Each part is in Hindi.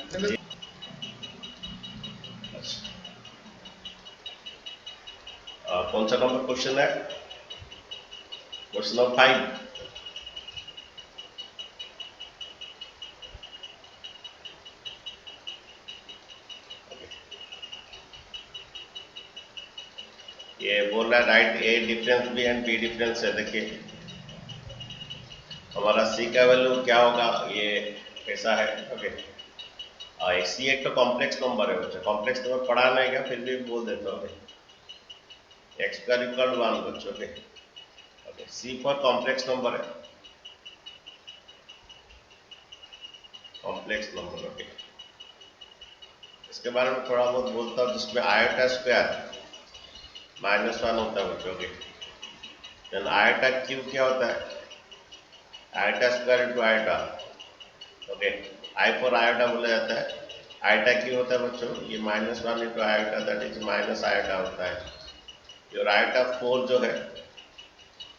जी। कौन सा नंबर क्वेश्चन है? Question number 5। ये बोल रहा है write A difference B and B difference है। देखिए हमारा सी का वैल्यू क्या होगा, ये कैसा है? ओके, सी एक तो कॉम्प्लेक्स नंबर है बच्चों, कॉम्प्लेक्स नंबर पढ़ा नहीं क्या, फिर भी बोल देता हूँ। एक्स स्क्वायर इक्वल 1 बच्चों। Okay okay, C for complex number है, कॉम्प्लेक्स नंबर। ओके, इसके बारे में थोड़ा बहुत बोलता हूँ, जिसमें आयोटा स्क्वायर -1 होता है बच्चों के। देन आयोटा क्यूब क्या होता है? Iota square into iota. Okay, I for iota बोला जाता है। आयोटा क्यों होता है बच्चों? ये -1 into iota, that is minus iota होता है। और आयोटा 4 जो है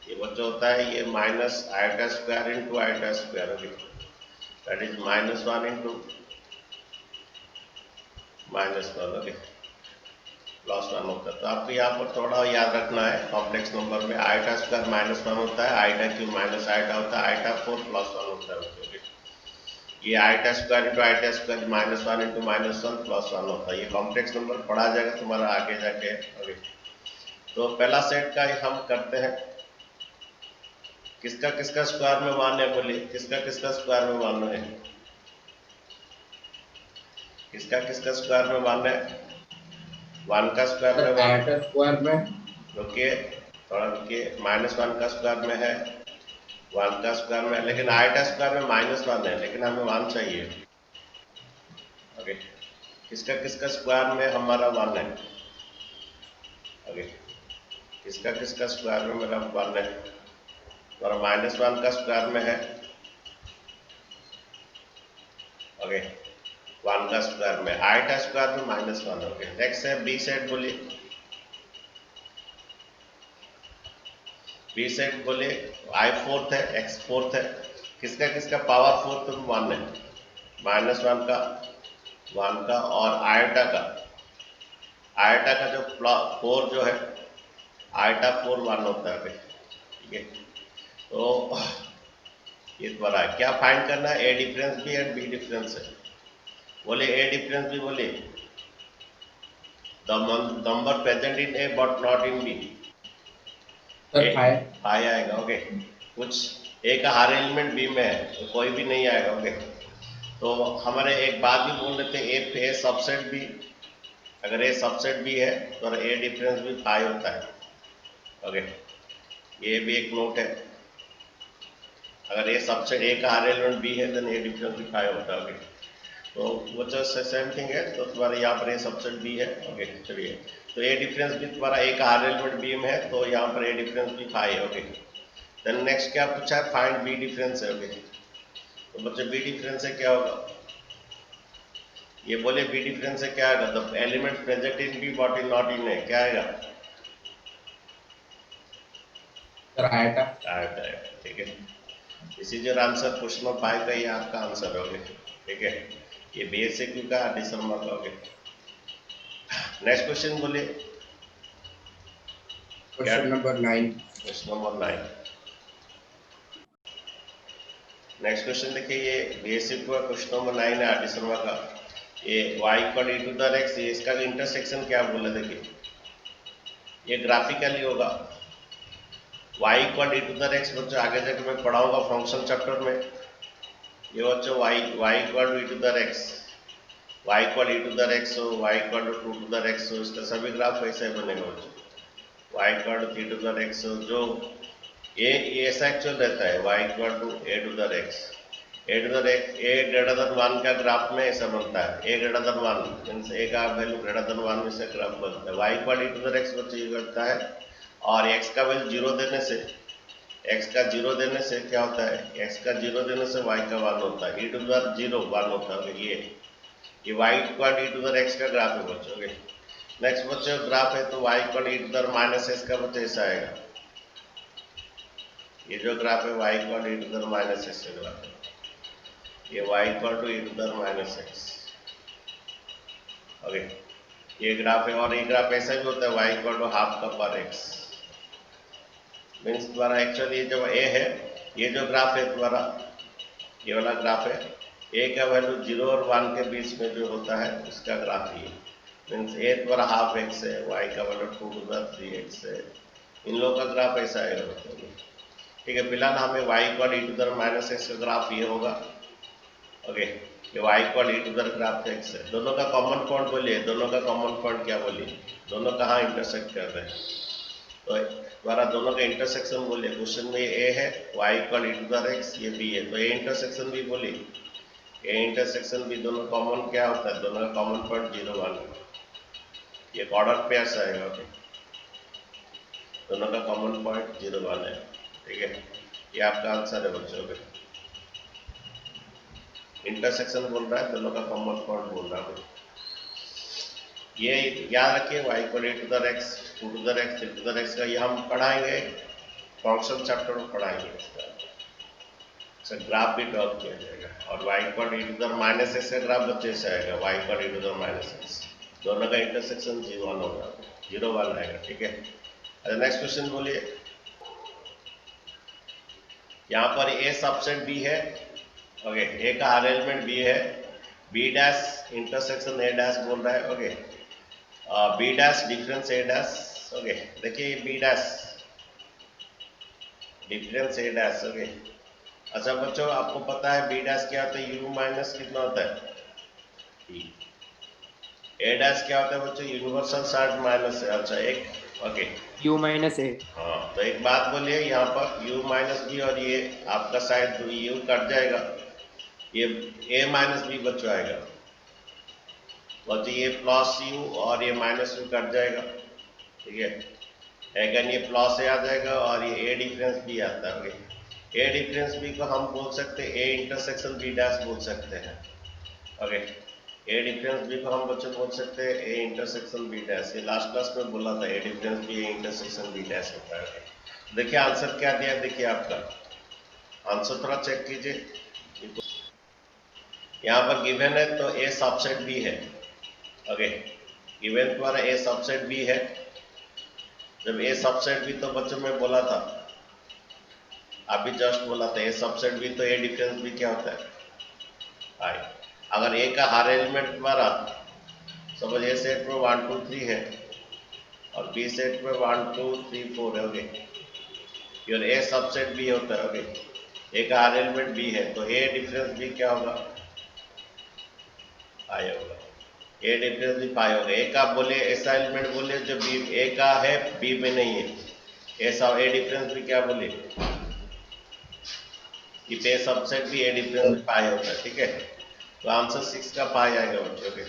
ये बच्चों होता है, ये minus iota square into iota square. Okay, that is -1 into -1। Okay, +1 होता है। तो आपको यहाँ पर थोड़ा याद रखना है, कॉम्प्लेक्स नंबर में आयोटा स्क्वायर -1 होता है, आयोटा क्यूब माइनस आयोटा होता है, आयोटा 4 +1 होता है बच्चों। ये iota square into iota square -1 into -1 +1 होता है। ये कॉम्प्लेक्स नंबर पढ़ा जाएगा तुम्हारा आगे जाके। ओके, तो पहला सेट का हम करते हैं। किसका किसका स्क्वायर में 1 है? बोलिए, किसका किसका स्क्वायर में 1 है? किसका किसका स्क्वायर में 1 है? 1 का स्क्वायर में सर 1। आयटा स्क्वायर में। रुकिए, थोड़ा रुकिए। -1 का स्क्वायर में है, 1 का स्क्वायर में, लेकिन आयोटा स्क्वायर में -1 है, लेकिन हमें 1 चाहिए। ओके, किसका किसका स्क्वायर में हमारा 1 है? ओके, किसका किसका स्क्वायर में मेरा 1 है? और -1 का स्क्वायर में है। ओके, 1 का स्क्वायर में, आयोटा स्क्वायर में -1। ओके, नेक्स्ट है बी सेट। बोलिए, बी सेट बोलिए। आई फोर्थ है, एक्स फोर्थ है, किसका किसका पावर फोर्थ में 1 है? -1 का, 1 का, और आयोटा का, आयोटा का जो 4 जो है, आयोटा 4 1 होता है। ठीक है, तो ये तुम्हारा है। क्या फाइंड करना है? A difference B and B difference है। बोले ए डिफरेंस भी, बोलिए the number present in A but not in B. A sir five. आई आएगा। ओके, कुछ ए का हर एलिमेंट बी में है तो कोई भी नहीं आएगा। ओके, तो हमारे एक बात भी बोल रहे थे, ए सबसेट भी, अगर ए सबसेट भी है तो ए डिफरेंस भी 5 होता है। ओके, ये भी एक नोट है, अगर ए सबसेट, ए का हर एलिमेंट बी है तो ए डिफरेंस भी 5 होता है। ओके, तो वो जो सेम थिंग है, तो तुम्हारे यहाँ पर ए सबसेट बी है। ओके, चलिए, तो ए डिफरेंस भी तुम्हारा ए का हर एलिमेंट बी में है, तो यहाँ पर ए डिफरेंस भी 5 है। ओके, देन नेक्स्ट क्या पूछा है? फाइंड बी डिफरेंस है। ओके, तो बच्चे बी डिफरेंस से क्या होगा? ये बोले बी डिफरेंस से क्या आएगा? The element present in B but in not in A, क्या आएगा? सर आयटा। आएगा, ठीक है। This is your answer, question number 5 का ये आपका आंसर होगा। ठीक है, ये बीएसक्यू का दिसंबर का। ओके, नेक्स्ट क्वेश्चन बोलिए। क्या? Question number 9। Question number 9। Next question देखिए, ये बीएसक्यू का क्वेश्चन नंबर 9 है दिसंबर का। ये y equal e to the x, ये इसका इंटरसेक्शन क्या बोला? देखिए ये ग्राफिकली होगा। y equal e to the x बच्चों आगे जाकर मैं पढ़ाऊंगा फंक्शन चैप्टर में। ये बच्चों y equal to e to the x, y equal e to the x हो, y equal to 2 to the x हो, इसका सभी ग्राफ ऐसे बनेगा बच्चों। y equal to 3 to the x हो, जो ये ऐसा एक्चुअल रहता है, y equal to a to the x, A to the X, A greater than 1 का ग्राफ में ऐसा बनता है। ए ग्रेटर देन 1 मींस ए का वैल्यू ग्रेटर देन 1 में से ग्राफ बनता है। y equal to the x बच्चे ये करता है, और x का वैल्यू 0 देने से, x का 0 देने से क्या होता है? x का 0 देने से y का 1 होता है, e टू द 0 1 होता है। ये y equal to the x का ग्राफ है बच्चों। ओके, नेक्स्ट बच्चों ग्राफ है, तो y equal e to the minus s का बच्चे ऐसा आएगा। ये जो ग्राफ है y equal e to the minus s का ग्राफ है, ये y equal to e to the minus x। Okay, ये ग्राफ है और ये ग्राफ ऐसा भी होता है y इक्वल टू हाफ का पर x मीन्स तुम्हारा एक्चुअली जो a है, ये जो ग्राफ है तुम्हारा, ये वाला ग्राफ है, a का वैल्यू 0 और 1 के बीच में जो होता है उसका ग्राफ ये मीन्स a तुम्हारा हाफ x है, y का वैल्यू 2 टू द 3x है, इन लोगों का ग्राफ ऐसा आएगा। ठीक है, फिलहाल हमें y equal e to the minus x का ग्राफ ये होगा। ओके, ये y equal e to the graph x है। दोनों का कॉमन पॉइंट बोलिए, दोनों का कॉमन पॉइंट क्या बोलिए, दोनों कहाँ इंटरसेक्ट कर रहे हैं, तो द्वारा दोनों का इंटरसेक्शन बोलिए। क्वेश्चन में a है, y equal e to the x, ये b है, तो a इंटरसेक्शन भी बोलिए। a इंटरसेक्शन भी दोनों कॉमन क्या होता है, दोनों का कॉमन पॉइंट 0 1, ये ऑर्डर पेयर्स आएगा। ओके, दोनों का कॉमन पॉइंट 0 1 है। ठीक है, ये आपका आंसर है बच्चों के। इंटरसेक्शन बोल रहा है, दोनों का कॉमन पॉइंट बोल रहा है। ये याद रखिए, y equal to the x, 2 to the x, 3 to the x का ये हम पढ़ाएंगे, फंक्शन चैप्टर में पढ़ाएंगे इसका ग्राफ भी ड्रॉ किया जाएगा। और y equal to the minus x का ग्राफ बच्चे से आएगा, y equal to the minus x, दोनों का इंटरसेक्शन 0 1 होगा, 0 1 आएगा। ठीक है, अच्छा नेक्स्ट क्वेश्चन बोलिए। यहाँ पर a सबसेट b है। ओके, a का हर एलिमेंट b है, b dash intersection a dash बोल रहा है। Okay, b dash difference a dash. Okay, देखिए b dash difference a dash. Okay, अच्छा बच्चों आपको पता है b डैश क्या होता है, u माइनस कितना होता है b, a डैश क्या होता है बच्चों, यूनिवर्सल साइड माइनस है। अच्छा एक, ओके u माइनस ए। हाँ, तो एक बात बोलिए, यहाँ पर u माइनस बी और ये आपका साइड u कट जाएगा, ये a माइनस बी बच्चों आएगा, बच्चों ये प्लस u और ये माइनस u कट जाएगा। ठीक है, अगेन ये प्लस a आ जाएगा और ये a डिफरेंस b आता है। a डिफरेंस b को हम बोल सकते हैं a इंटरसेक्शन b डैश बोल सकते हैं। ओके, a डिफरेंस b को हम बच्चों बोल सकते हैं a इंटरसेक्शन b डैश, ये लास्ट क्लास में बोला था, a difference b a intersection b dash होता है। देखिए आंसर क्या दिया, देखिए आपका आंसर थोड़ा चेक कीजिए। यहाँ पर गिवन है तो a सबसेट b है। ओके, गिवन तुम्हारा a सबसेट b है, जब a सबसेट b तो बच्चों में बोला था, अभी जस्ट बोला था a सबसेट b, तो a डिफरेंस b क्या होता है i। अगर a का हर एलिमेंट तुम्हारा सपोज a सेट में 1 2 3 है और b सेट में 1 2 3 4 है। ओके, और a सबसेट b होता है। ओके, a का हर एलिमेंट b है, तो a डिफरेंस b क्या होगा, आई होगा, ए डिफरेंस भी पाई होगा। ए का बोले ऐसा एलिमेंट बोले जो बी ए का है बी में नहीं है, ऐसा ए डिफरेंस भी क्या बोले, कि पे सबसेट भी ए डिफरेंस भी पाई होता है। ठीक है, तो आंसर 6 का पाई आएगा बच्चों के।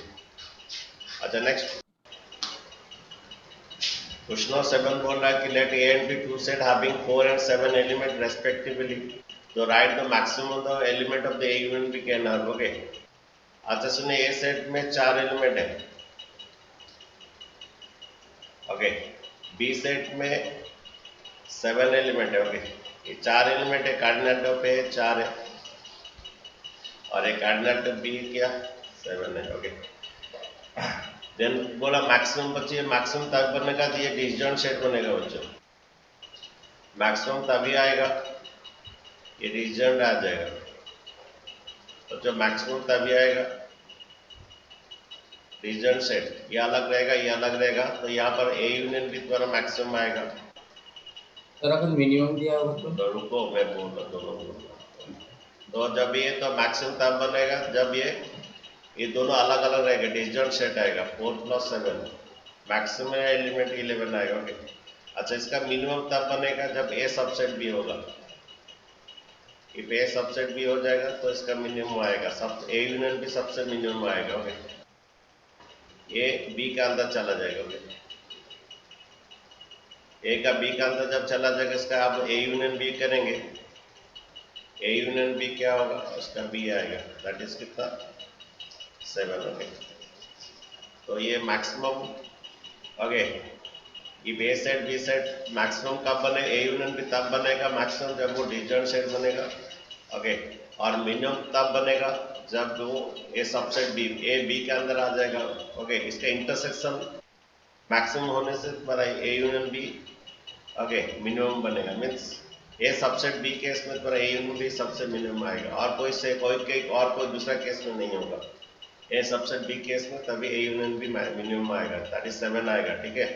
अच्छा नेक्स्ट क्वेश्चन 7 बोल रहा है कि let A and B two set having 4 and 7 element respectively, तो write the maximum of the element of the A union B can have. Okay, अच्छा सुनिए, ए सेट में 4 एलिमेंट है। ओके, बी सेट में 7 एलिमेंट है। ओके, ये 4 एलिमेंट है, कार्डिनल ऑफ ए 4 है और एक कार्डिनल ऑफ बी क्या 7 है। ओके, देन बोला मैक्सिमम बच्चे, मैक्सिमम तब बनेगा तो ये डिसजॉइंट सेट बनेगा बच्चों, मैक्सिमम तभी आएगा ये डिसजॉइंट आ जाएगा, तो जो मैक्सिमम तभी आएगा डिसजॉइंट सेट, ये अलग रहेगा ये अलग रहेगा, तो यहाँ पर ए यूनियन बी द्वारा मैक्सिमम आएगा। सर अगर मिनिमम दिया होगा तो रुको मैं बोल रहा दोनों बोल रहा, तो जब ये तो मैक्सिमम तब बनेगा जब ये दोनों अलग अलग रहेगा, डिसजॉइंट सेट आएगा 4 + 7, मैक्सिमम एलिमेंट 11 आएगा। ओके, अच्छा इसका मिनिमम तब बनेगा जब ए सबसेट बी होगा, इफ ए सबसेट बी हो जाएगा तो इसका मिनिमम आएगा, सब ए यूनियन बी सबसे मिनिमम आएगा। ओके, ए बी का अंदर चला जाएगा। ओके, ए का बी का अंदर जब चला जाएगा, इसका आप ए यूनियन बी करेंगे, ए यूनियन बी क्या होगा, उसका बी आएगा, दैट इज कितना 7। ओके, तो ये maximum. Okay, if A set B set maximum कब बने, ए यूनियन बी तब बनेगा मैक्सिमम जब वो डिसजॉइंट सेट बनेगा। ओके, और मिनिमम तब बनेगा जब वो ए सबसेट बी, ए बी के अंदर आ जाएगा, ओके, इसका इंटरसेक्शन मैक्सिमम होने से तुम्हारा A union B, okay, minimum बनेगा। Means A subset B case में तुम्हारा ए यूनियन बी सबसे मिनिमम आएगा, और कोई दूसरा केस में नहीं होगा। ए सबसेट बी केस में तभी ए यूनियन बी मिनिमम आएगा, 37 आएगा, ठीक है।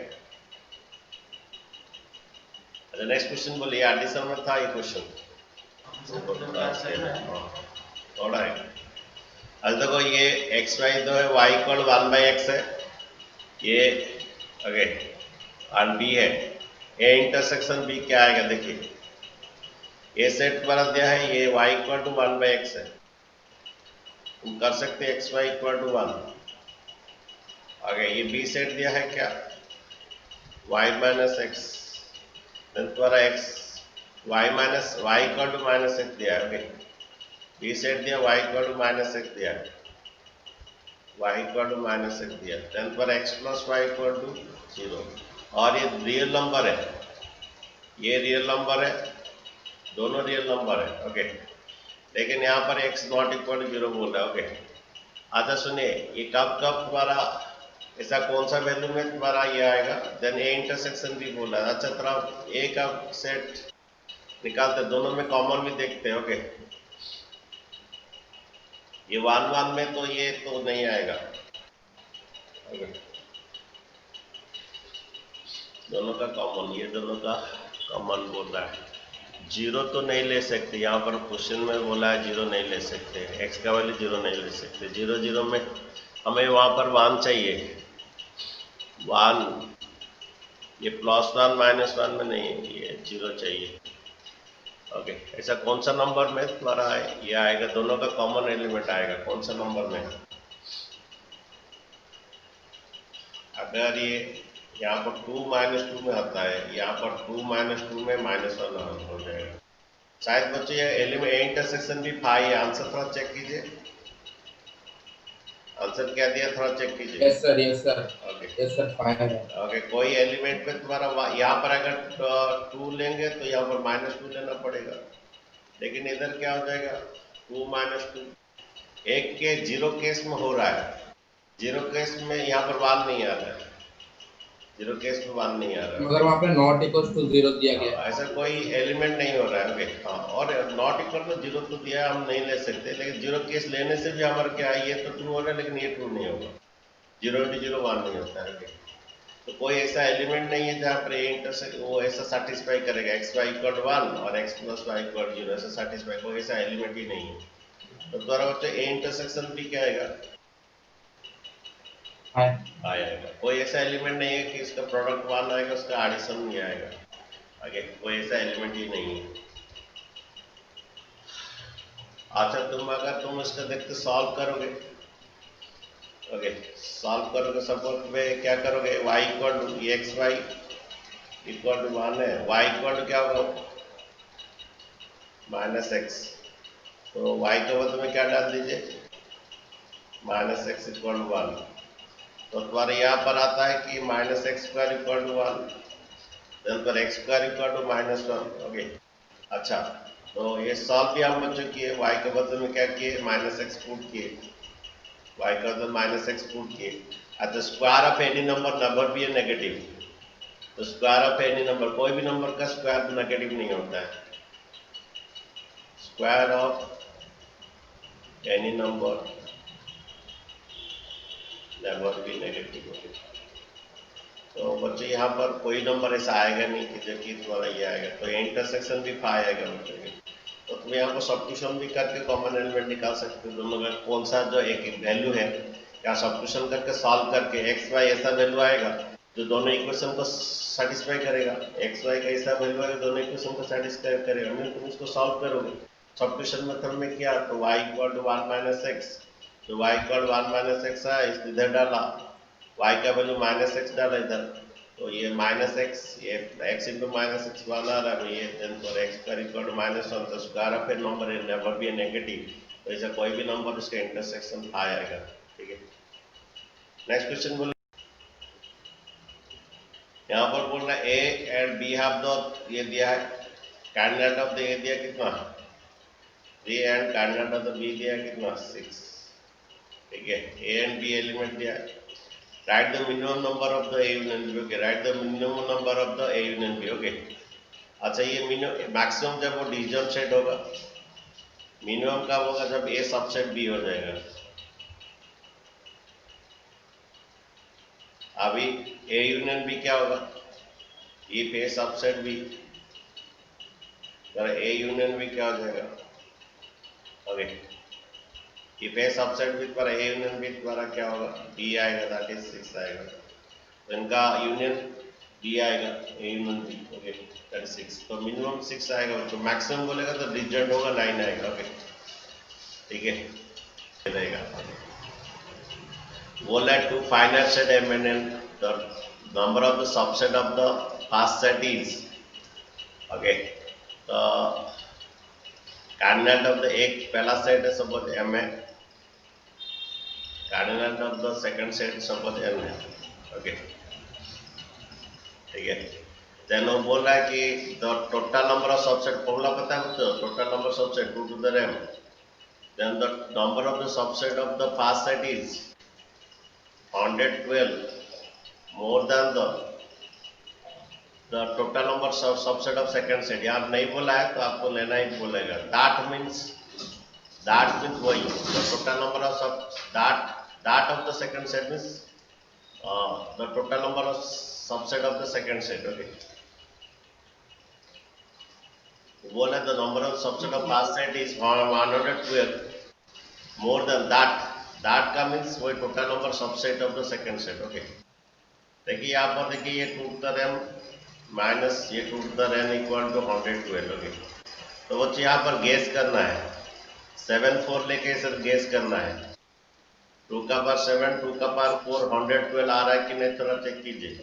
अच्छा, नेक्स्ट क्वेश्चन बोलिए, एडिशन में था ये क्वेश्चन, थोड़ा है। अब देखो ये एक्स वाई तो है, वाई इक्वल 1/x है, ये ओके, और बी है, ए इंटरसेक्शन बी क्या आएगा देखिए, ए सेट बना दिया है, ये y इक्वल टू 1/x है, तुम कर सकते हैं एक्स वाई इक्वल टू 1। आगे ये बी सेट दिया है क्या, y माइनस एक्स, तुम्हारा x y equal to minus X दिया है, ओके, बी सेट दिया y equal to minus X दिया है, y equal to minus X दिया, देन पर x plus Y equal to 0, और ये रियल नंबर है, ये रियल नंबर है, दोनों रियल नंबर है, ओके, लेकिन यहाँ पर x नॉट इक्वल टू 0 बोल रहा है, ओके। अच्छा सुनिए, ये कब तुम्हारा ऐसा कौन सा वैल्यू में तुम्हारा ये आएगा, देन ए इंटरसेक्शन भी बोला है। अच्छा, तरह ए का सेट निकालते, दोनों में कॉमन भी देखते हैं, ओके, ये 1 में तो ये तो नहीं आएगा, ओके, दोनों का कॉमन, ये दोनों का कॉमन बोल रहा है, 0 तो नहीं ले सकते, यहाँ पर क्वेश्चन में बोला है 0 नहीं ले सकते, x का वैल्यू 0 नहीं ले सकते, 0 में हमें वहाँ पर 1 चाहिए, 1, ये +1 -1 में नहीं, ये 0 चाहिए, ओके। ऐसा कौन सा नंबर में तुम्हारा ये आएगा, दोनों का कॉमन एलिमेंट आएगा, कौन सा नंबर में, अगर ये यहाँ पर 2 -2 में आता है, यहाँ पर 2 -2 में -1 हो जाएगा। शायद बच्चों ये एलिमेंट ए इंटरसेक्शन भी फाई, आंसर थोड़ा चेक कीजिए, आंसर क्या दिया थोड़ा चेक कीजिए। Yes sir, yes sir, okay, yes sir, five है। ओके, कोई एलिमेंट पे तुम्हारा यहाँ पर अगर 2 लेंगे तो यहाँ पर -2 लेना पड़ेगा, लेकिन इधर क्या हो जाएगा 2 -2, एक के 0 केस में हो रहा है, 0 केस में यहाँ पर 1 नहीं आ रहा है, 0 केस में 1 नहीं आ रहा है, मगर वहाँ पे नॉट इक्वल टू 0 दिया गया है। ऐसा कोई एलिमेंट नहीं हो रहा है, ओके, हाँ, और नॉट इक्वल टू 0 तो दिया, हम नहीं ले सकते, लेकिन 0 केस लेने से भी हमारा क्या है, ये तो ट्रू हो रहा है, लेकिन ये ट्रू नहीं होगा, 0 × 0 1 नहीं होता है, ओके। तो कोई ऐसा एलिमेंट नहीं है जहाँ पर ए इंटरसेक्ट वो ऐसा सेटिस्फाई करेगा, एक्स वाई इक्वल 1 और x प्लस वाई इक्वल 0, ऐसा सेटिस्फाई, कोई ऐसा एलिमेंट ही नहीं है। तो द्वारा बच्चों ए इंटरसेक्शन भी क्या आएगा, आएगा, कोई ऐसा एलिमेंट नहीं है कि इसका प्रोडक्ट 1 आएगा, उसका एडिशन नहीं आएगा, आगे कोई ऐसा एलिमेंट ही नहीं है। अच्छा, तुम इसका देखते सॉल्व करोगे, ओके, सॉल्व करोगे, सपोज में क्या करोगे, y equal to X Y equal to 1 है, y इक्वल टू क्या होगा -x, तो y के बदले में क्या डाल दीजिए -x इक्वल टू 1, तो तुम्हारे यहाँ पर आता है कि -x² इक्वल टू 1, देन पर x² इक्वल टू -1, ओके। अच्छा, तो ये सॉल्व भी हम बच्चों किए, y के बदले में क्या किए -x पुट किए, y का तो -x पुट किए। अच्छा, square of any number never be A negative, तो स्क्वायर ऑफ एनी नंबर, कोई भी नंबर का स्क्वायर नेगेटिव नहीं होता है, square of any number never be negative, तो बच्चे यहाँ पर कोई नंबर ऐसा आएगा नहीं कि जो कि तुम्हारा ये आएगा, तो ये इंटरसेक्शन भी फाई आएगा बच्चों के, तो तुम यहाँ पर सब्स्टिट्यूशन भी करके कॉमन एलिमेंट निकाल सकते हो, दोनों में कौन सा जो एक वैल्यू है, या सब्स्टिट्यूशन करके सॉल्व करके एक्स वाई ऐसा वैल्यू आएगा जो दोनों इक्वेशन को सेटिस्फाई करेगा, एक्स वाई का ऐसा वैल्यू आएगा दोनों इक्वेशन को सेटिस्फाई करेगा, मैं तुम इसको सॉल्व करोगे सब्स्टिट्यूशन मेथड में क्या, तो y इक्वल टू 1 - x, तो y इक्वल 1 - x है, इधर डाला, y का वैल्यू -x डाला इधर, तो ये -x, ये x इंटू -x 1 आ रहा है, ये then for x² equal to -1, तो square of A number is never be A negative, तो ऐसा कोई भी नंबर उसका इंटरसेक्शन आएगा, ठीक है। नेक्स्ट क्वेश्चन बोलिए, यहाँ पर बोल रहा है a and b have the, ये दिया है कैंडिडेट ऑफ द, ये दिया कितना 3 and cardinal of the B दिया कितना 6, ठीक है। ए एंड बी एलिमेंट दिया, write the minimum number of the A union B, okay, write the minimum number of the A union B, okay. अच्छा ये मिनिमम मैक्सिमम जब वो डिवीजन सेट होगा, मिनिमम कब होगा जब ए सबसेट बी हो जाएगा। अभी ए यूनियन बी क्या होगा, if A subset B, A union B क्या हो जाएगा, okay, if A subset B पर ए यूनियन बी द्वारा क्या होगा, बी आएगा, दैट इज 6 आएगा। तो इनका यूनियन बी आएगा, A union B, okay, that is 6। तो मिनिमम 6 आएगा, तो मैक्सिमम बोलेगा तो डिजिट होगा 9 आएगा, ओके, ठीक है, रहेगा। बोला to final set M N N, the number of the subset of the first set is, okay, तो कार्डिनल ऑफ द एक पहला सेट है सपोज एम है, cardinal of the second set suppose N है, ओके, ठीक है। देन वो बोल रहा है कि the total number of subset, formula पता है तो total number subset 2 to the m, then the number of the subset of the first set is 112 more than the total number of subset of second set। यहाँ नहीं बोला है तो आपको लेना ही बोलेगा, that means वही the total number of that of the second set means the total number of subset of the second set, okay। बोला the number of subset of first set is 112 more than that का मीन्स वही total number subset of the second set, okay. देखिए यहाँ पर देखिए ये 2 to the m माइनस ये 2 to the n equal to 112, okay. तो वो यहाँ पर गेस करना है, 7 4 लेके सर गेस करना है, 2 का पावर 7 2 का पावर 4 112 आ रहा है कि नहीं, थोड़ा चेक कीजिए।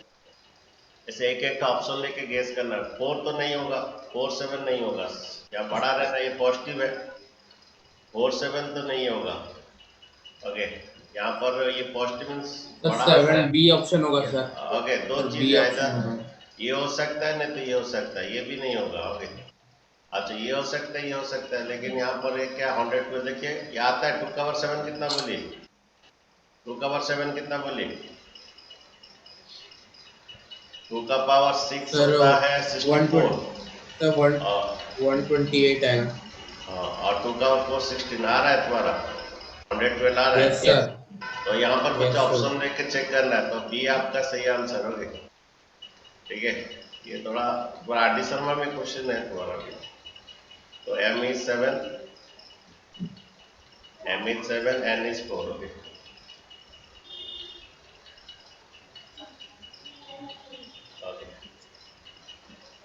ऐसे एक एक का ऑप्शन लेके गेस करना है। 4 तो नहीं होगा, 4 7 नहीं होगा, या बड़ा रहना, ये पॉजिटिव है, 4 7 तो नहीं होगा, ओके। यहाँ पर ये पॉजिटिव मींस बड़ा 7 बी ऑप्शन होगा सर, ओके। दो चीज है, इधर ये हो सकता है, नहीं तो ये हो सकता है, ये भी नहीं होगा, ओके। अच्छा ये हो सकता है, ये हो सकता है, लेकिन यहाँ पर एक क्या 100 में देखिए ये आता है 2 का पावर 7 कितना बोलिए, 2 का पावर 7 कितना बोलिए, 2 का पावर 6 होता है 64, 128 आएगा, और 2 का पावर 4 16 आ रहा है तुम्हारा, 112 आ रहा है, यस सर। तो यहाँ पर कुछ Yes, ऑप्शन लेके चेक करना है, तो बी आपका सही आंसर होगा, ठीक है। ये थोड़ा आर डी शर्मा में क्वेश्चन है तुम्हारा भी। तो m is 7, n is 4, okay.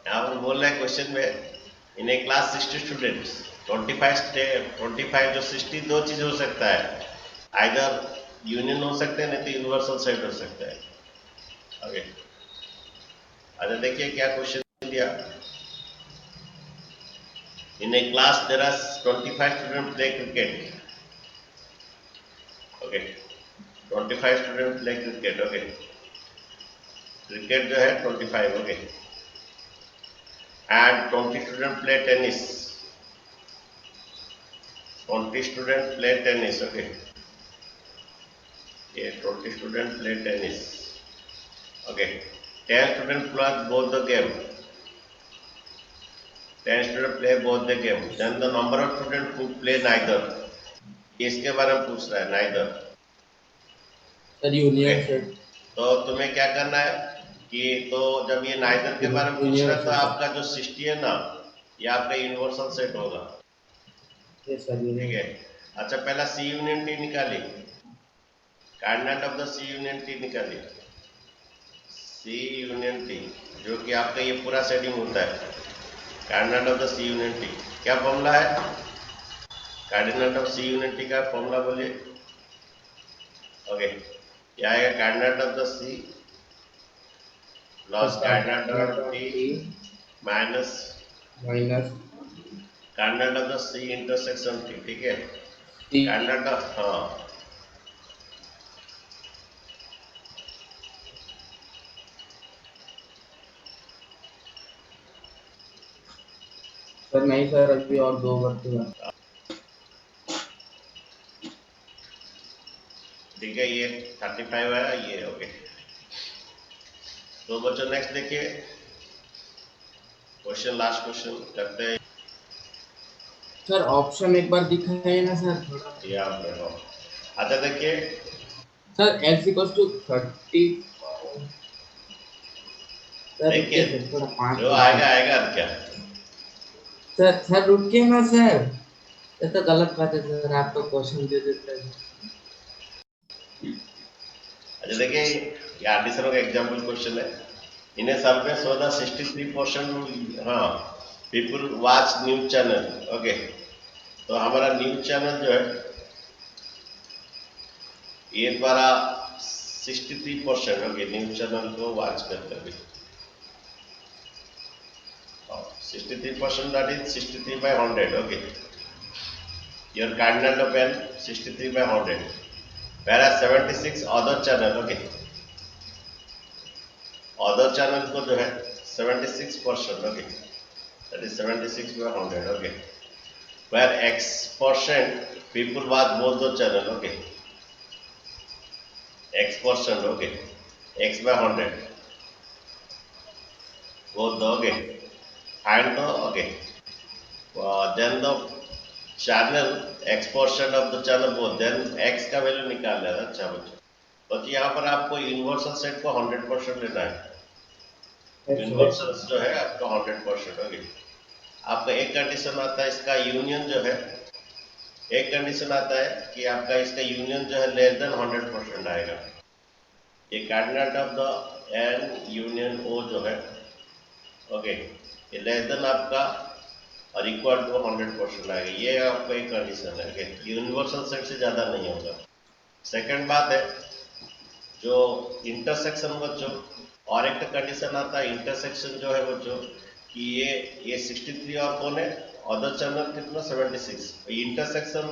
यहाँ पर बोल रहा है क्वेश्चन में, इन ए क्लास 60 स्टूडेंट्स 25 जो 60 दो चीज हो सकता है, आइदर यूनियन हो सकते हैं, नहीं तो यूनिवर्सल सेट हो सकता है, ओके। अच्छा देखिए क्या क्वेश्चन दिया, in a class there are 25 student play cricket, okay, 25 student play cricket, okay, cricket जो है 25, okay, and 20 student play tennis, 20 student play tennis, okay, ये 20 student play tennis, okay, 10 student play both the game, 10 student play both the game, then the number of student who play neither, इसके बारे में पूछ रहा है, नाइदर सर यूनियन सेट। तो तुम्हें क्या करना है कि, तो जब ये नाइदर के बारे में पूछ रहा है तो आपका जो 60 है ना, ये आपका यूनिवर्सल सेट होगा, यस सर, ठीक है। अच्छा पहला सी यूनियन टी निकाली, cardinal of the C union T निकाली, सी यूनियन टी जो कि आपका ये पूरा सेटिंग होता है, cardinal of the C union T क्या फॉर्मूला है, cardinal of C union T का फॉर्मूला बोलिए, ओके। क्या आएगा, cardinal of the C plus cardinal of T minus cardinal of the C intersection T, ठीक है, कार्डिनल ऑफ, हाँ सर नहीं सर, अभी और 2 बार ठीक है, ये 35 है ये, ओके। तो बच्चों नेक्स्ट देखिए क्वेश्चन, लास्ट क्वेश्चन करते हैं। सर ऑप्शन एक बार दिखाइए ना सर थोड़ा। ये आप देखो, अच्छा देखिए sir x equals to 30। Sir रुकिए देखिए सर थोड़ा 5 जो मिनट आएगा सर। आएगा, अब क्या। सर रुकिए ना सर, ये तो गलत बात है सर, आप तो क्वेश्चन दे देते हैं। अच्छा देखिए, ये आरडीसर का एग्जाम्पल क्वेश्चन है। इन ए सर्वे शो द 63% हाँ people watch news channel, okay. तो हमारा न्यूज चैनल जो है ये द्वारा 63%, ओके, न्यूज चैनल को वॉच करते हैं। 63% that is 63 by 100, okay. Your cardinal of n 63 by 100, whereas 76 other channel, okay. Other channel को जो है 76%, okay. That is 76 by 100, okay. Where x% people watch both the channel, okay. x%, okay. X by 100, both the, okay. And the, okay. Then the channel x% of the channel both, then x का वैल्यू निकाल लेना। अच्छा बच्चों, तो यहाँ पर आपको यूनिवर्सल सेट को 100% लेना है। यूनिवर्सल जो है आपका 100%, ओके। आपका एक कंडीशन आता है इसका यूनियन जो है, एक कंडीशन आता है कि आपका इसका यूनियन जो है लेस देन 100% आएगा। ये cardinal of the N union O जो है, ओके, ये लेस देन आपका और इक्वल टू 100% आएगा। ये आपका एक कंडीशन है, ओके। यूनिवर्सल सेट से ज़्यादा नहीं होगा। सेकंड बात है जो इंटरसेक्शन बच्चों, और एक कंडीशन आता है इंटरसेक्शन जो है बच्चों कि ये 63 और कौन है, अदर चैनल कितना 76, इंटरसेक्शन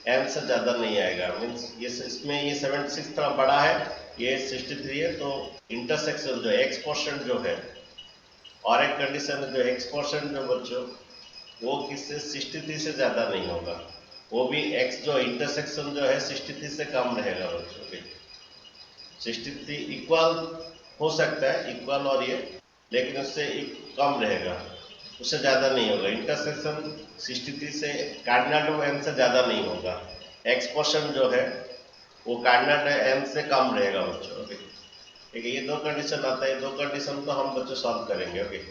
एम से ज़्यादा नहीं आएगा। मीन्स ये इसमें ये 76 थोड़ा बड़ा है, ये 63 है, तो इंटरसेक्शन जो x% जो है, और एक कंडीशन जो x% जो बच्चों वो किससे 63 से ज़्यादा नहीं होगा, वो भी x जो इंटरसेक्शन जो है 63 से कम रहेगा बच्चों। 63 इक्वल हो सकता है, इक्वल और ये, लेकिन उससे कम रहेगा, उससे ज़्यादा नहीं होगा। इंटरसेक्शन 63 से कार्डिनल एन से ज़्यादा नहीं होगा। x% जो है वो कार्डिनल एन से कम रहेगा बच्चों, ओके। ठीक है, ये दो कंडीशन आता है, दो कंडीशन तो हम बच्चों सॉल्व करेंगे, ओके।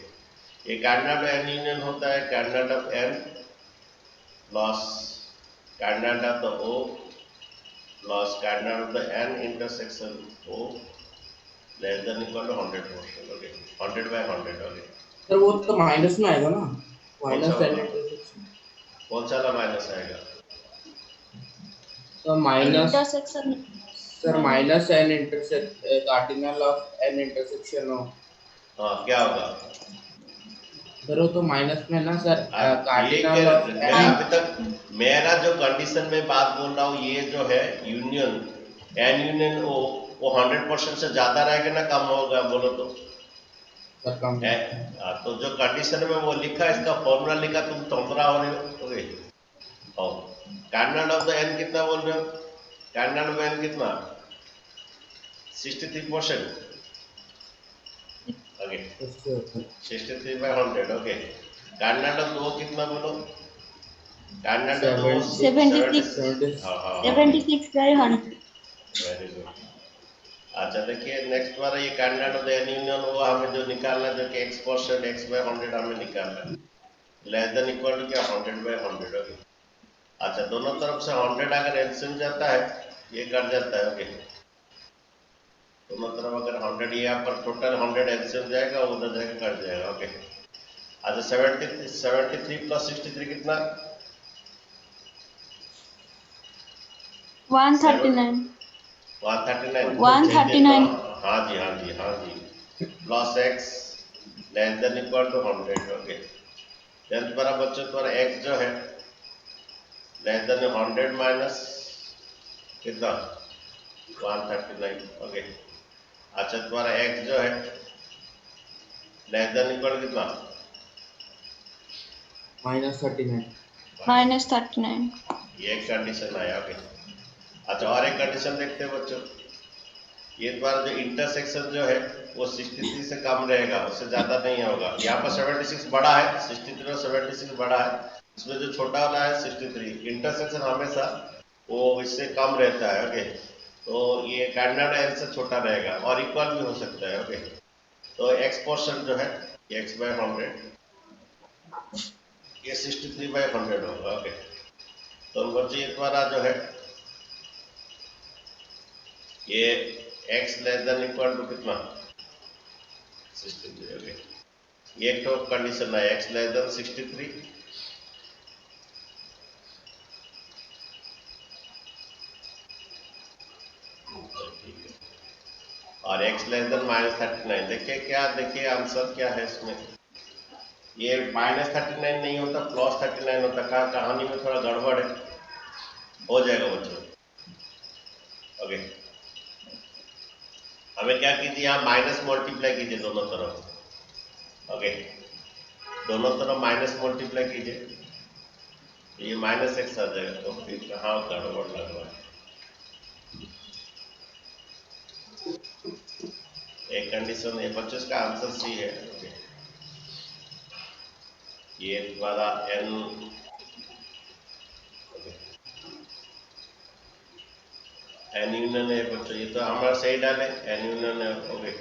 ये कार्डिनल एन यूनियन होता है cardinal of N plus cardinal of the O plus cardinal of the N intersection O less than equal to 100%, okay. 100 by 100, okay. Sir वो तो माइनस में आएगा ना, कौन सा माइनस एन वाला, इंटरसेक्शन। कौन सा वाला माइनस आएगा? तो minus intersection sir minus N intersect cardinal of N intersection हो। हाँ क्या होगा? सर वो तो माइनस में ना सर, ये कार्डिनल ऑफ मैं एन। अभी तक मेरा जो कंडीशन में बात बोल रहा हूँ, ये जो है यूनियन एन यूनियन ओ वो 100% से ज्यादा रहेगा ना कम होगा, बोलो तो। सर कम है। तो जो कंडीशन में वो लिखा, इसका फॉर्मूला लिखा, तुम तोमरा हो रहे हो, okay. Cardinal of the N कितना बोल रहे हो? कार्डिनल ऑफ एन कितना? 63%, okay. 63 by 100, okay. Cardinal of O कितना बोलो? कार्डिनल ऑफ ओ 76 हाँ हाँ 76 by 100। Very good. अच्छा देखिए नेक्स्ट वाला ये cardinal of the N union हुआ, हमें जो निकालना जो कि x% x by 100 हमें निकालना है, लेस देन इक्वल टू क्या 100 by 100, ओके। अच्छा दोनों तरफ से 100 अगर एलसीएम जाता है ये कट जाता है, ओके। दोनों तरफ अगर 100 ये यहाँ पर टोटल 100 एलसीएम जाएगा, उधर जाके कट जाएगा, ओके। अच्छा 73 प्लस 63 कितना? 139 139। हाँ जी हाँ जी हाँ जी, plus X less than equal to 100, okay. Then तुम्हारा बच्चों तुम्हारा एक्स जो है लेस देन 100 माइनस कितना 139, ओके। अच्छा तुम्हारा एक्स जो है लेस देन इक्वल कितना -39। -39। ये एक कंडीशन आया, ओके। अच्छा, और एक कंडीशन देखते हैं बच्चों, ये द्वारा जो इंटरसेक्शन जो है वो 63 से कम रहेगा, उससे ज्यादा नहीं होगा। यहाँ पर 76 बड़ा है, 63 और 76 बड़ा है, इसमें जो छोटा वाला है 63, इंटरसेक्शन हमेशा वो इससे कम रहता है। ओके, तो ये कैंडिडेट एल से छोटा रहेगा और इक्वल भी हो सकता है। ओके, तो एक्स पोर्शन जो है एक्स बाय 100, ये 63 बाय 100 होगा। ओके, तो बच्चे ये द्वारा जो है ये x less than equal to कितना 63। ओके, ये तो कंडीशन है x लेस देन 63 और x लेस देन -39। देखिए क्या, देखिए आंसर क्या है इसमें, ये -39 नहीं होता, +39 होता। कहानी में थोड़ा गड़बड़ है, हो जाएगा बच्चों। ओके, हमें क्या कीजिए, यहाँ माइनस मल्टीप्लाई कीजिए दोनों तरफ। ओके, दोनों तरफ माइनस मल्टीप्लाई कीजिए, ये -x आ जाएगा, तो फिर कहाँ गड़बड़ लग रहा है। एक कंडीशन है बच्चों, इसका आंसर सी है। ओके, ये द्वारा n, n यूनियन है बच्चों, ये तो हमारा सही डाले n यूनियन है। ओके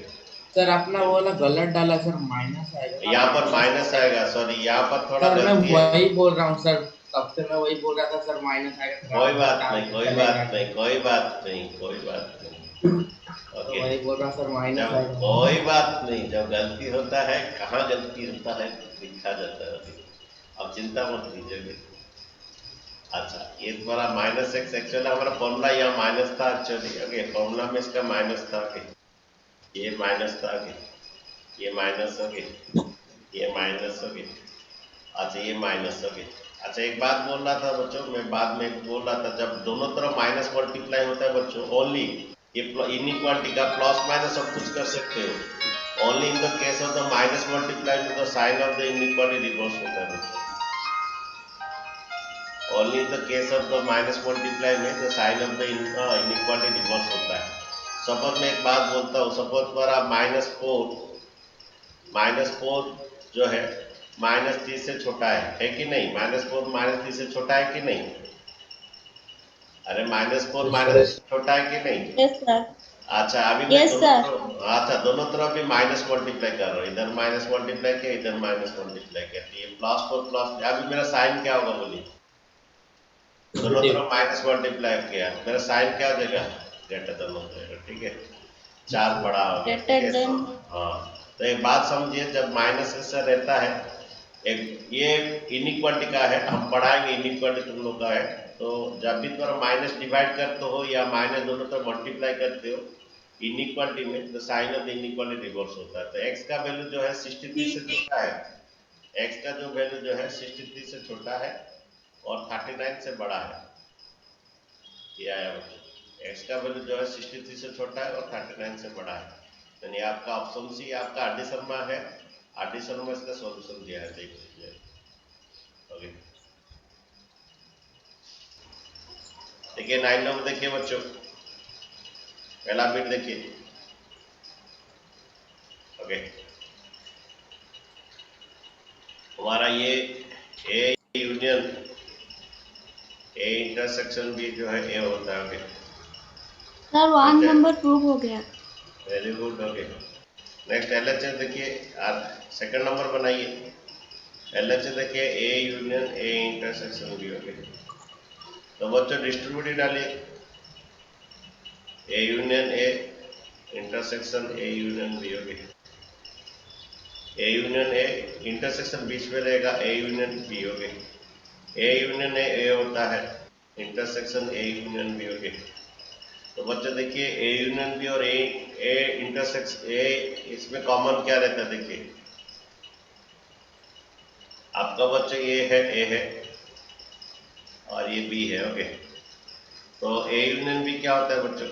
सर अपना वो वाला गलत डाला सर, माइनस आएगा। यहाँ पर माइनस आएगा, सॉरी यहाँ पर थोड़ा सर मैं गलती है। वही बोल रहा हूँ सर, तब से मैं वही बोल रहा था सर, माइनस आएगा सर। कोई बात नहीं, कोई बात नहीं, कोई बात नहीं, कोई बात नहीं। तो ओके, वही बोल रहा सर, माइनस जब आएगा। कोई बात नहीं, जब गलती होता है, कहाँ गलती होता है लिखा जाता है। अब चिंता मत कीजिए। अच्छा, ये तुम्हारा -x, एक्चुअली हमारा फॉर्मूला यहाँ माइनस था एक्चुअली। ओके, फॉर्मूला में इसका माइनस था कि ये माइनस था कि ये माइनस हो गई, ये माइनस हो गई। अच्छा, ये माइनस हो गई। अच्छा, एक बात बोल रहा था बच्चों, मैं बाद में बोल रहा था, जब दोनों तरफ माइनस मल्टीप्लाई होता है बच्चों, ओनली ये इनइक्वालिटी का प्लस माइनस सब कुछ कर सकते हो, only in the case of the minus multiply में the sign of the inequality reverse होता है बच्चों। Only in the case of the minus multiply में the sign of the inequality reverse होता है। सपोज मैं एक बात बोलता हूँ, सपोज तुम्हारा -4 जो है -3 से छोटा है कि नहीं? -4 -3 से छोटा है कि नहीं? अरे -4 माइनस छोटा है कि नहीं? Yes, sir. अच्छा, अभी मैं Yes, sir. दोनों तरफ भी माइनस मल्टीप्लाई कर रहा हूँ, इधर माइनस मल्टीप्लाई किया, इधर माइनस मल्टीप्लाई किया, तो ये +4 प्लस, अभी मेरा साइन क्या होगा बोलिए? दोनों तरफ माइनस मल्टीप्लाई किया, मेरा साइन क्या हो जाएगा? ग्रेटर देन हो जाएगा। ठीक है, 4 बड़ा हो गया। Greater than. हाँ, तो एक बात समझिए, जब माइनस ऐसा रहता है, एक ये इनइक्वालिटी का है, हम पढ़ाएंगे इनइक्वालिटी तुम लोग का है, तो जब भी तुम माइनस डिवाइड करते हो या माइनस दोनों तरफ मल्टीप्लाई करते हो इनइक्वालिटी में, तो sign of the inequality reverse होता है। तो x का वैल्यू जो है 63 से छोटा है, x का जो वैल्यू जो है 63 से छोटा है और 39 से बड़ा है। ये आया बच्चों, x का वैल्यू जो है 63 से छोटा है और 39 से बड़ा है। यानी आपका ऑप्शन सी आपका एडिशन में है, एडिशन में इसका सॉल्यूशन दिया है, देख लीजिए। ओके, देखिए 9 नंबर देखिए बच्चों, पहला बिट देखिए। ओके, हमारा ये ए यूनियन ए इंटरसेक्शन भी जो है ए होता है। Okay, Sir, one number prove हो गया. Very good. Okay, next LHS देखिए, सेकंड नंबर बनाइए। एलएचएस देखिए, A union A intersection B. Okay, तो बच्चों डिस्ट्रीब्यूटिव डालिए, A union A intersection A union B. Okay, A union A intersection बीच में रहेगा, A union B. Okay, A union A होता है, intersection A union B. Okay, तो बच्चों देखिए ए यूनियन बी और ए इंटरसेक्शन ए, इसमें कॉमन क्या रहता है? देखिए आपका बच्चों ये है, ए है और ये बी है। ओके, तो ए यूनियन बी क्या होता है बच्चों?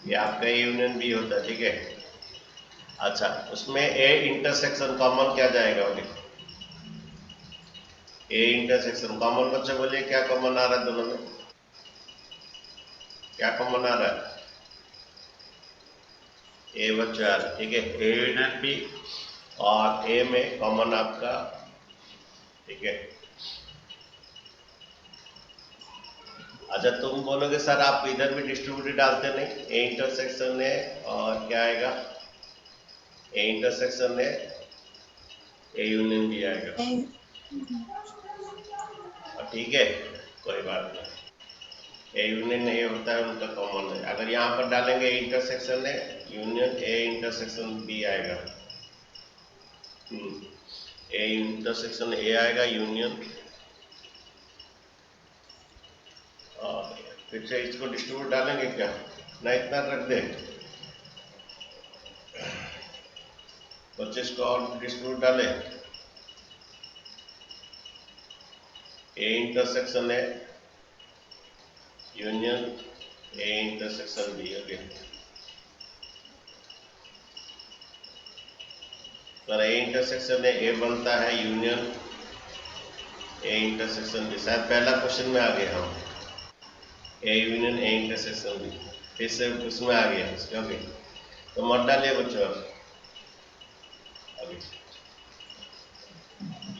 ये आपका ए यूनियन बी होता है। ठीक है, अच्छा, उसमें ए इंटरसेक्शन कॉमन क्या जाएगा? ओके, ए इंटरसेक्शन कॉमन बच्चे बोलिए क्या कॉमन आ रहा है दोनों में, क्या कॉमन आ रहा है? ए बच्चे आ रहा है, ठीक है। ए यूनियन बी और ए में कॉमन आपका, ठीक है। अच्छा तुम बोलोगे सर आप इधर भी डिस्ट्रीब्यूटिव डालते नहीं, ए इंटरसेक्शन है और क्या आएगा, ए इंटरसेक्शन है ए यूनियन भी आएगा, ठीक है कोई बात नहीं। ए यूनियन ए होता है उनका कॉमन है, अगर यहाँ पर डालेंगे ए इंटरसेक्शन है यूनियन ए इंटरसेक्शन बी आएगा, ए इंटरसेक्शन ए आएगा यूनियन, और फिर से इसको डिस्ट्रीब्यूट डालेंगे क्या ना, इतना रख दे 25 को और डिस्ट्रीब्यूट डाले, ए इंटरसेक्शन है union A intersection B, okay. तो ए इंटरसेक्शन है ए बनता है यूनियन ए इंटरसेक्शन बी, शायद पहला क्वेश्चन में आ गए हम, A union A intersection B, फिर से उसमें आ गया ओके। तो मत डालिए बच्चों, अभी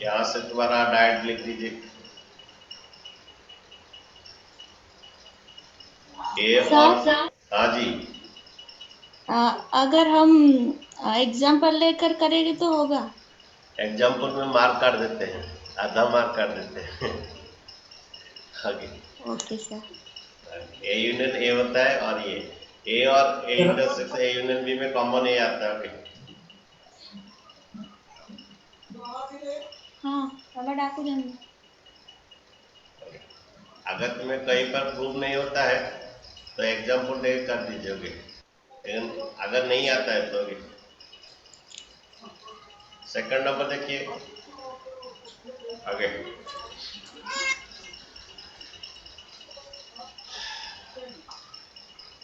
यहाँ से दोबारा डायरेक्ट लिख दीजिए ए और हाँ जी, अगर हम एग्जाम्पल लेकर करेंगे तो होगा। एग्जाम्पल में मार्क काट देते हैं, आधा मार्क काट देते हैं आगे okay sir. A union A होता है और ये ए और A intersection A union B में कॉमन ए आता है, ओके। हाँ बाबा डाकू देंगे। अगर तुम्हें कहीं पर प्रूव नहीं होता है तो एग्जाम्पल दे कर दीजिए, लेकिन अगर नहीं आता है तो सेकंड नंबर देखिए आगे,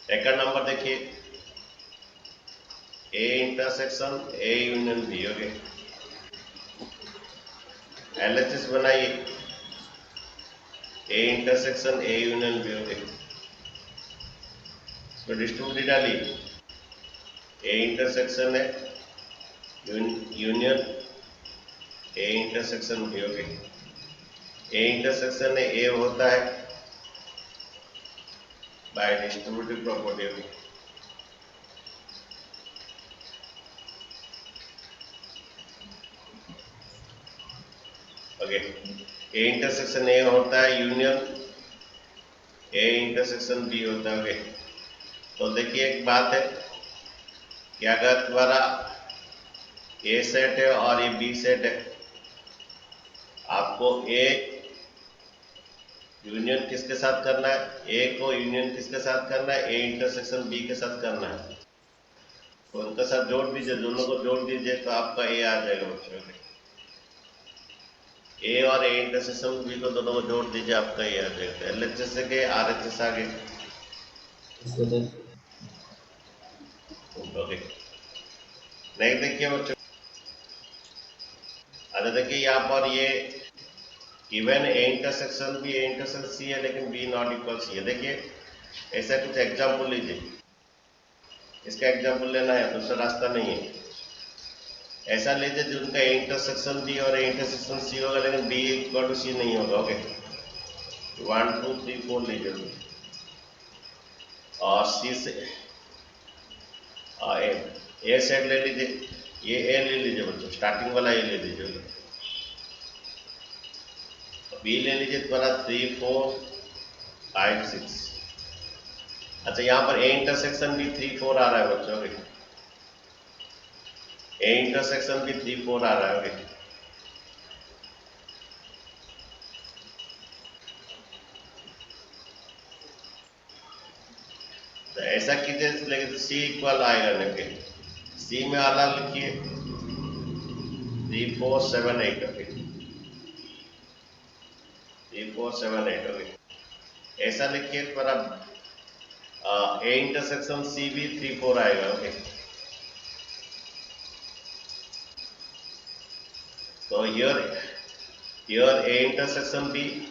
सेकंड नंबर देखिए A intersection A union B, okay. LHS बनाइए A intersection A union B, okay. इसको डिस्ट्रीब्यूट डालिए, ए इंटरसेक्शन है union A intersection B, okay. A intersection है ए होता है by distributive property, okay. Okay, A intersection A होता है यूनियन ए इंटरसेक्शन बी होता है, ओके। तो देखिए एक बात है कि अगर तुम्हारा ए सेट है और ये बी सेट है, आपको ए यूनियन किसके साथ करना है, ए को यूनियन किसके साथ करना है, ए इंटरसेक्शन बी के साथ करना है। तो उनके साथ जोड़ दीजिए, दोनों को जोड़ दीजिए तो आपका ए आ जाएगा बच्चों में। ए और ए इंटरसेक्शन बी को दोनों को जोड़ दीजिए, आपका ए आ जाएगा। एलएचएस से गए आरएचएस आ गए, ओके। नहीं देखिए बच्चों, अरे देखिए यहाँ पर ये even A intersection B A intersection C है लेकिन बी नॉट इक्वल सी है। देखिए ऐसा कुछ एग्जाम्पल लीजिए, इसका एग्जाम्पल लेना है, दूसरा रास्ता नहीं है। ऐसा लीजिए जिनका ए इंटरसेक्शन बी और ए इंटरसेक्शन सी होगा लेकिन बी इक्वल टू सी नहीं होगा, ओके। 1 2 3 4 लीजिए और सी से ए सेट ले लीजिए, ये ए ले लीजिए बच्चों, स्टार्टिंग वाला ए ले लीजिए। बी ले लीजिए तुम्हारा 3 4 5 6। अच्छा यहाँ पर ए इंटरसेक्शन भी 3 4 आ रहा है बच्चों, ए इंटरसेक्शन भी 3 4 आ रहा है, तो ऐसा कीजिए लेकिन सी इक्वल आएगा नहीं, सी में अलग लिखिए 3 4 7 8, ओके। 3 4 7 8, ओके। ऐसा लिखिए पर अब ए इंटरसेक्शन सी भी 3 4 आएगा, ओके। तो here your A intersection B,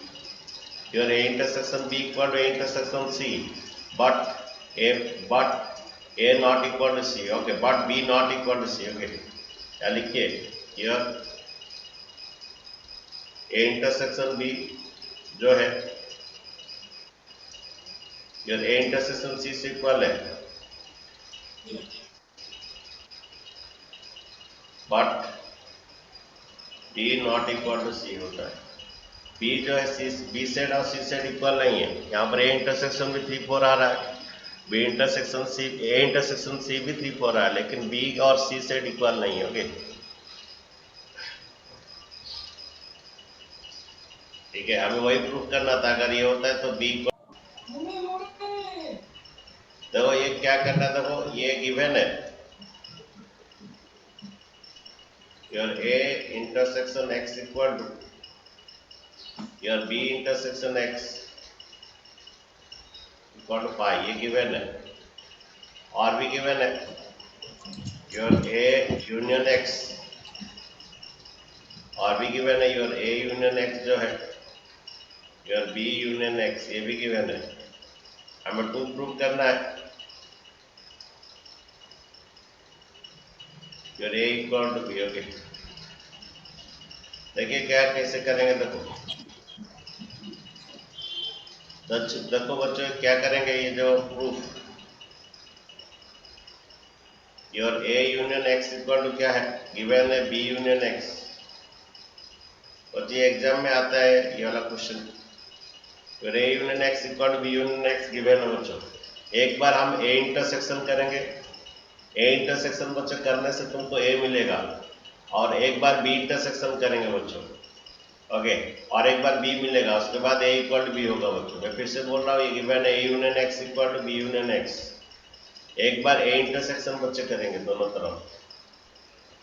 your A intersection B equal to A intersection C, but A not equal to C, okay, but B not equal to C, okay, क्या लिखिए, your A intersection B जो है your A intersection C से इक्वल है, but B not equal to C होता है। B जो है B सेट और C सेट इक्वल नहीं है, यहाँ पर A इंटरसेक्शन भी 3 4 आ रहा है, B intersection C A intersection C भी 3 4 आ रहा है, लेकिन B और C सेट इक्वल नहीं है, ओके, ठीक है, हमें वही प्रूफ करना था। अगर ये होता है तो B को देखो ये क्या करना, देखो ये गिवन है your A intersection X equal to your B intersection X equal to phi, ये गिवन है, और भी गिवन है your A union X, और भी गिवन है your A union X जो है your B union X, ये भी गिवन है, हमें 2 प्रूव करना है your A equal to B, okay, देखिए क्या कैसे करेंगे, देखो बच्चों क्या करेंगे, ये जो proof your A union X equal to क्या है, गिवन है B union X, और ये एग्जाम में आता है ये वाला question, your A union X equal to B union X given है बच्चों। एक बार हम A इंटरसेक्शन करेंगे, A इंटरसेक्शन बच्चों करने से तुमको A मिलेगा, और एक बार B इंटरसेक्शन करेंगे बच्चों, ओके, और एक बार B मिलेगा, उसके बाद A इक्वल टू B होगा बच्चों। मैं फिर से बोल रहा हूँ, ये गिवन है A union X equal to B union X, एक बार A इंटरसेक्शन बच्चे करेंगे दोनों तरफ,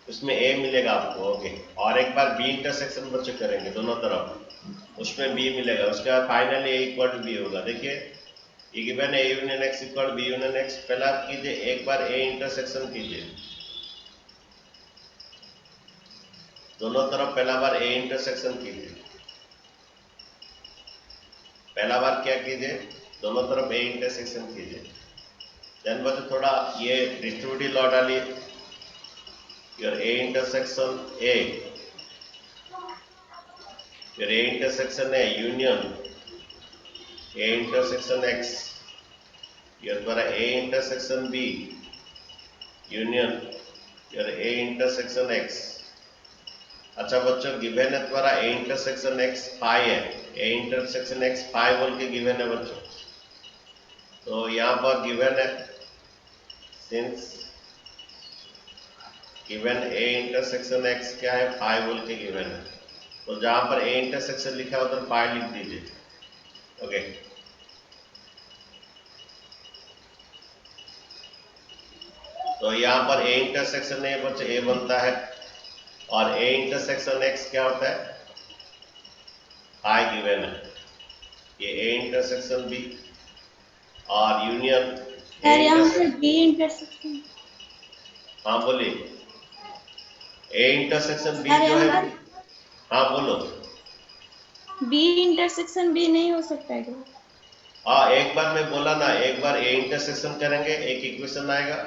उसमें A मिलेगा आपको, ओके, और एक बार B इंटरसेक्शन बच्चे करेंगे दोनों तरफ, उसमें B मिलेगा, उसके बाद finally A equal to B होगा। देखिए ये गिवन है A union X equal to B union X, पहला आप कीजिए, एक बार A इंटरसेक्शन कीजिए दोनों तरफ, पहला बार A इंटरसेक्शन कीजिए, पहला बार क्या कीजिए, दोनों तरफ A इंटरसेक्शन कीजिए, देन बच्चों थोड़ा ये डिस्ट्रीब्यूटिव लॉ डालिए, your A intersection A, your A intersection A union A intersection X, your द्वारा A intersection B union your A intersection X। अच्छा बच्चों गिवन है द्वारा A intersection X phi है, A intersection X phi बोल के गिवन है बच्चों, तो यहाँ पर गिवन है since given A intersection X क्या है, phi बोल के गिवन है, तो जहां पर A इंटरसेक्शन लिखा है उधर phi लिख दीजिए, ओके, तो यहाँ पर A इंटरसेक्शन A बच्चे A बनता है, और A इंटरसेक्शन X क्या होता है, phi गिवन है, ये A इंटरसेक्शन B और यूनियन सर यहाँ पे B इंटरसेक्शन, हाँ बोलिए, A इंटरसेक्शन B सर जो है, यहाँ हाँ बोलो, B इंटरसेक्शन B नहीं हो सकता है क्या? हाँ एक बार मैं बोला ना, एक बार A इंटरसेक्शन करेंगे एक इक्वेशन आएगा,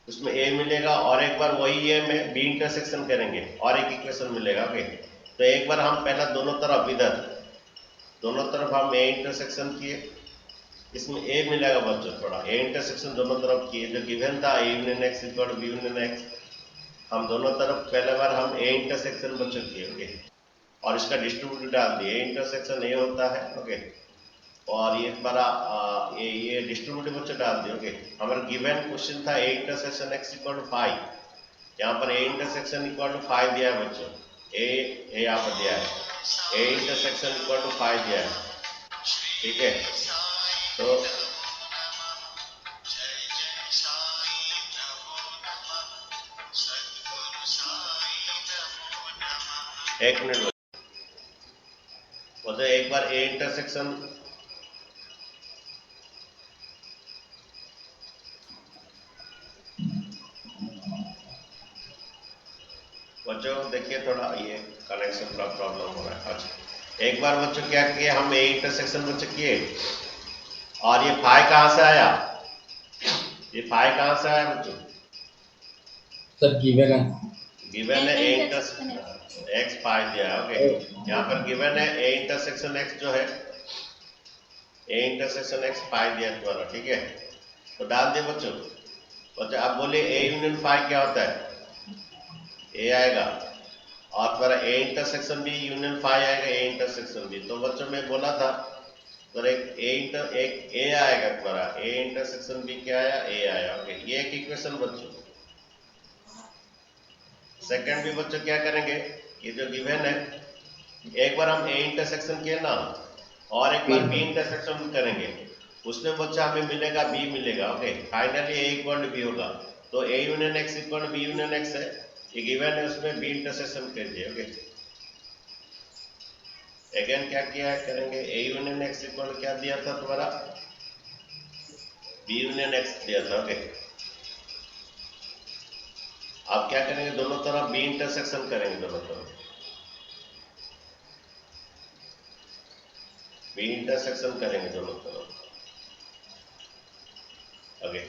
उसमें A मिलेगा, और एक बार वही A में B इंटरसेक्शन करेंगे और एक इक्वेशन मिलेगा, ओके, तो एक बार हम पहला दोनों तरफ इधर दोनों तरफ हम A इंटरसेक्शन किए, इसमें A मिलेगा बच्चों, थोड़ा A इंटरसेक्शन दोनों तरफ किए, जो गिवन था A union X equal to B union X, हम दोनों तरफ पहले बार हम A इंटरसेक्शन बच्चों किए, ओके, और इसका डिस्ट्रीब्यूटिव डाल दिए, A इंटरसेक्शन A होता है, ओके, और ये बड़ा ये डिस्ट्रीब्यूटिव बच्चे डाल दिए, ओके, हमारा गिवन क्वेश्चन था A intersection X equal to 5, यहाँ पर A इंटरसेक्शन इक्वल टू 5 दिया है बच्चों, A यहाँ पर दिया है, A इंटरसेक्शन इक्वल टू 5 दिया है, ठीक है, तो एक मिनट बोलते एक बार A इंटरसेक्शन बच्चों देखिए थोड़ा ये कनेक्शन का प्रॉब्लम हो रहा है। अच्छा एक बार बच्चों क्या किए, हम ए इंटरसेक्शन बच्चों किए और ये फाई कहाँ से आया, ये फाई कहाँ से आया बच्चों? सर गिवन है, गिवन है ए एक्स फाई दिया है। ओके यहाँ पर गिवन है ए इंटरसेक्शन एक्स जो है, ए इंटरसेक्शन एक्स फाई दिया तुम्हारा, ठीक है। तो डाल दिए बच्चों। बच्चों आप बोलिए ए यूनियन फाई क्या होता है, ए आएगा और तुम्हारा A intersection B union phi आएगा, ए इंटरसेक्शन बी। तो बच्चों में बोला था तो एक ए आएगा तुम्हारा, ए इंटरसेक्शन बी क्या आया, ए आया। ओके ये एक इक्वेशन बच्चों। सेकंड भी बच्चों क्या करेंगे, ये जो गिवन है एक बार हम ए इंटरसेक्शन किए ना और एक बार बी इंटरसेक्शन करेंगे, उसमें बच्चा हमें मिलेगा बी मिलेगा। Okay finally A equal B होगा, तो A union X equal B union X है, ये गिवन है, उसमें बी इंटरसेक्शन कीजिए। ओके अगेन क्या किया है करेंगे, ए यूनियन एक्स इक्वल क्या दिया था तुम्हारा, बी यूनियन एक्स दिया था। ओके अब क्या करेंगे, दोनों तरफ बी इंटरसेक्शन करेंगे, दोनों तरफ बी इंटरसेक्शन करेंगे दोनों तरफ। ओके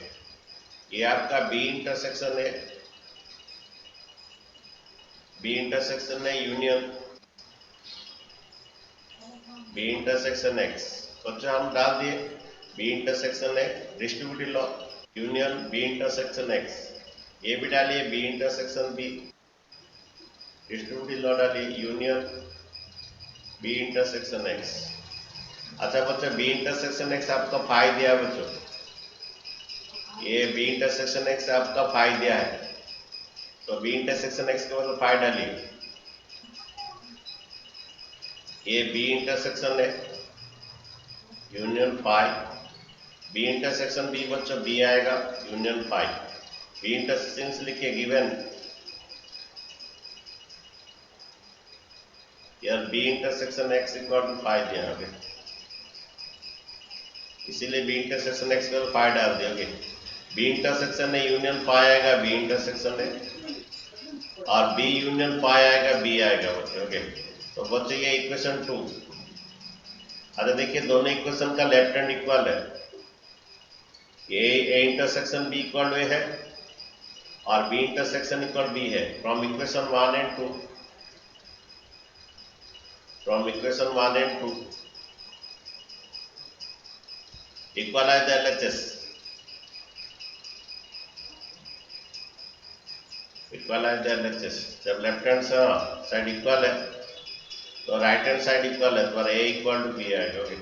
ये आपका बी इंटरसेक्शन है, बी इंटरसेक्शन है यूनियन बी इंटरसेक्शन एक्स। बच्चों हम डाल दिए बी इंटरसेक्शन है, distributive law union B intersection X, ये भी डालिए B intersection B, distributive law डालिए यूनियन बी इंटरसेक्शन एक्स। अच्छा बच्चों बी इंटरसेक्शन एक्स आपका फाई दिया बच्चों, ये बी इंटरसेक्शन एक्स आपका फाई दिया है, तो बी इंटरसेक्शन एक्स के मतलब फाई डालिए, ये बी इंटरसेक्शन है union phi, B intersection B बच्चों बी आएगा यूनियन फाई, बी इंटरसेक्शन लिखिए गिवन यार B intersection X equal to phi दिया होगे, इसीलिए B intersection X equal phi डाल दिया। बी इंटरसेक्शन है यूनियन फाई आएगा, बी इंटरसेक्शन है और बी यूनियन फाई आएगा, बी आएगा बच्चे। ओके तो बच्चे ये इक्वेशन 2। अरे देखिए दोनों इक्वेशन का लेफ्ट हैंड इक्वल है, ए इंटरसेक्शन बी इक्वल है और बी इंटरसेक्शन इक्वल बी है। From equation 1 and 2, from equation 1 and 2 equalise the LHS, equalise the LHS। जब लेफ्ट हैंड साइड इक्वल है तो राइट हैंड साइड इक्वल है, तुम्हारा ए इक्वल टू बी आएगा। ओके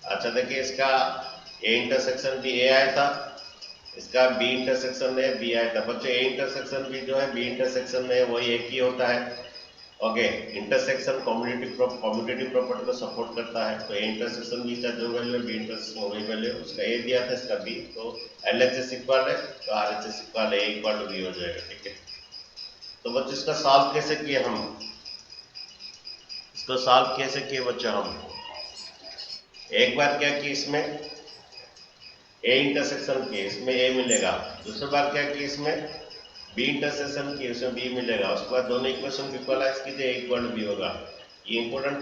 अच्छा देखिए इसका ए इंटरसेक्शन भी ए आया था, इसका बी इंटरसेक्शन है बी आया था। बच्चे ए इंटरसेक्शन भी जो है बी इंटरसेक्शन में वही एक ही होता है। ओके इंटरसेक्शन कम्यूटेटिव प्रॉपर्टी को सपोर्ट करता है, तो ए इंटरसेक्शन बी का जो वैल्यू है बी इंटरसेक्शन वही वैल्यू है, उसका ए दिया था इसका बी, तो LHS इक्वल है तो RHS इक्वल है, ए इक्वल टू बी हो जाएगा। ठीक है तो बच्चे इसका सॉल्व कैसे किए, हम इसको सॉल्व कैसे किए बच्चे, हम एक बार क्या किए इसमें ए इंटरसेक्शन किए, इसमें ए मिलेगा, दूसरी बार क्या किए इसमें बी इंटरसेक्शन किए, उसमें बी मिलेगा, उसके बाद दोनों इक्वेशन को इक्वलाइज कीजिए, इक्वल बी होगा। ये इंपॉर्टेंट